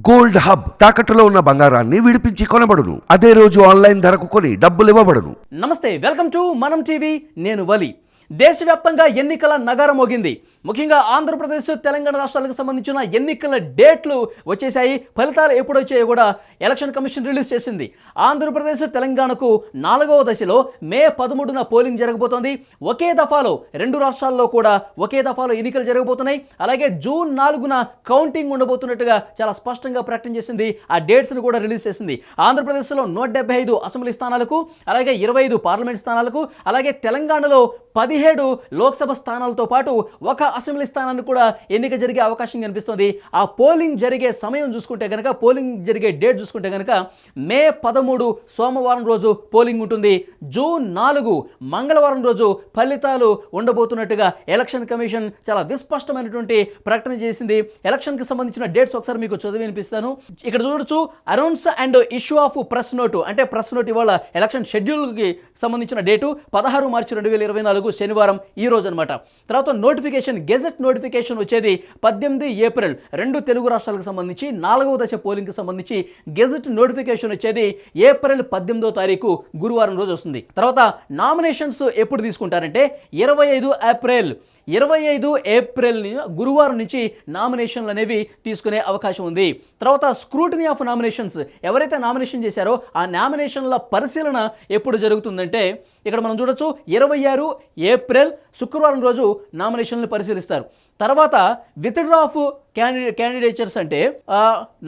Gold hub తాకట్టులో ఉన్న బంగారాన్ని విడిపించి కొనబడును. అదే రోజు ఆన్లైన్ ధరకు కొని డబ్బులు ఇవ్వబడును. నమస్తే, వెల్కమ్ టు మనం టీవీ. నేను వలి. దేశవ్యాప్తంగా ఎన్నికల నగరం మోగింది. ముఖ్యంగా ఆంధ్రప్రదేశ్, తెలంగాణ రాష్ట్రాలకు సంబంధించిన ఎన్నికల డేట్లు వచ్చేసాయి. ఫలితాలు ఎప్పుడు వచ్చాయో కూడా ఎలక్షన్ కమిషన్ రిలీజ్ చేసింది. ఆంధ్రప్రదేశ్, తెలంగాణకు 4వ దశలో మే 13న పోలింగ్ జరగబోతోంది. ఒకే దఫాలో రెండు రాష్ట్రాల్లో కూడా ఒకే దఫాలో ఎన్నికలు జరగబోతున్నాయి. అలాగే జూన్ 4న కౌంటింగ్ ఉండబోతున్నట్టుగా చాలా స్పష్టంగా ప్రకటన చేసింది. ఆ డేట్స్ను కూడా రిలీజ్ చేసింది. ఆంధ్రప్రదేశ్లో 175 అసెంబ్లీ స్థానాలకు, అలాగే 25 పార్లమెంట్ స్థానాలకు, అలాగే తెలంగాణలో 17 లోక్సభ స్థానాలతో పాటు ఒక అసెంబ్లీ స్థానాన్ని కూడా ఎన్నిక జరిగే అవకాశం కనిపిస్తుంది. ఆ పోలింగ్ జరిగే సమయం చూసుకుంటే కనుక, పోలింగ్ జరిగే డేట్ చూసుకుంటే కనుక మే 13 సోమవారం రోజు పోలింగ్ ఉంటుంది. జూన్ 4 మంగళవారం రోజు ఫలితాలు ఉండబోతున్నట్టుగా ఎలక్షన్ కమిషన్ చాలా విస్పష్టమైనటువంటి ప్రకటన చేసింది. ఎలక్షన్కి సంబంధించిన డేట్స్ ఒకసారి మీకు చదివి వినిపిస్తాను. ఇక్కడ చూడొచ్చు, announce and issue of press note, అంటే ప్రెస్ నోట్ ఇవాళ ఎలక్షన్ షెడ్యూల్కి సంబంధించిన డేటు 16 మార్చి 2024 శనివారం ఈ రోజు అనమాట. తర్వాత నోటిఫికేషన్, గెజెట్ నోటిఫికేషన్ వచ్చేది 18 ఏప్రిల్. రెండు తెలుగు రాష్ట్రాలకు సంబంధించి 4వ దశ పోలింగ్కి సంబంధించి గెజెట్ నోటిఫికేషన్ వచ్చేది ఏప్రిల్ 18వ తారీఖు గురువారం రోజు వస్తుంది. తర్వాత నామినేషన్స్ ఎప్పుడు తీసుకుంటారంటే 25 ఏప్రిల్ గురువారం నుంచి నామినేషన్లు అనేవి తీసుకునే అవకాశం ఉంది. తర్వాత స్క్రూటినీ ఆఫ్ నామినేషన్స్, ఎవరైతే నామినేషన్ చేశారో ఆ నామినేషన్ల పరిశీలన ఎప్పుడు జరుగుతుందంటే ఇక్కడ మనం చూడొచ్చు, 26 ఏప్రిల్ శుక్రవారం రోజు నామినేషన్లు పరిశీలిస్తారు. తర్వాత విత్డ్రా ఆఫ్ క్యాండిడేచర్స్ అంటే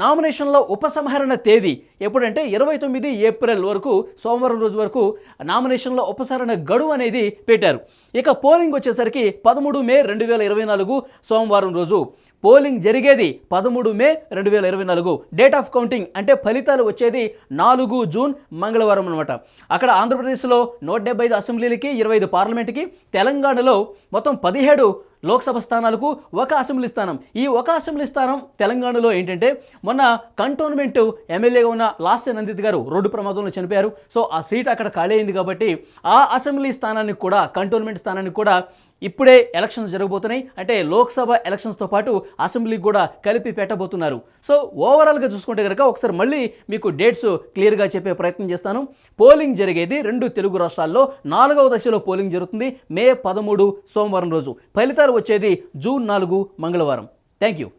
నామినేషన్ల ఉపసంహరణ తేదీ ఎప్పుడంటే 29 ఏప్రిల్ వరకు, సోమవారం రోజు వరకు నామినేషన్ల ఉపసంహరణ గడువు అనేది పెట్టారు. ఇక పోలింగ్ వచ్చేసరికి 13 మే 2024 సోమవారం రోజు. పోలింగ్ జరిగేది 13 మే 2024. డేట్ ఆఫ్ కౌంటింగ్ అంటే ఫలితాలు వచ్చేది 4 జూన్ మంగళవారం అనమాట. అక్కడ ఆంధ్రప్రదేశ్లో 175 అసెంబ్లీలకి, 25 పార్లమెంట్కి, తెలంగాణలో మొత్తం 17 లోక్సభ స్థానాలకు, ఒక అసెంబ్లీ స్థానం. ఈ ఒక అసెంబ్లీ స్థానం తెలంగాణలో ఏంటంటే మొన్న కంటోన్మెంట్ ఎమ్మెల్యేగా ఉన్న లాస్య నందిత్ గారు రోడ్డు ప్రమాదంలో చనిపోయారు. సో ఆ సీట్ అక్కడ ఖాళీ అయింది కాబట్టి ఆ అసెంబ్లీ స్థానానికి కూడా, కంటోన్మెంట్ స్థానానికి కూడా ఇప్పుడే ఎలక్షన్స్ జరగబోతున్నాయి. అంటే లోక్సభ ఎలక్షన్స్తో పాటు అసెంబ్లీకి కూడా కలిపి పెట్టబోతున్నారు. సో ఓవరాల్గా చూసుకుంటే కనుక ఒకసారి మళ్ళీ మీకు డేట్స్ క్లియర్గా చెప్పే ప్రయత్నం చేస్తాను. పోలింగ్ జరిగేది రెండు తెలుగు రాష్ట్రాల్లో 4వ దశలో పోలింగ్ జరుగుతుంది మే 13 సోమవారం రోజు. ఫలితాలు వచ్చేది జూన్ 4 మంగళవారం. Thank you.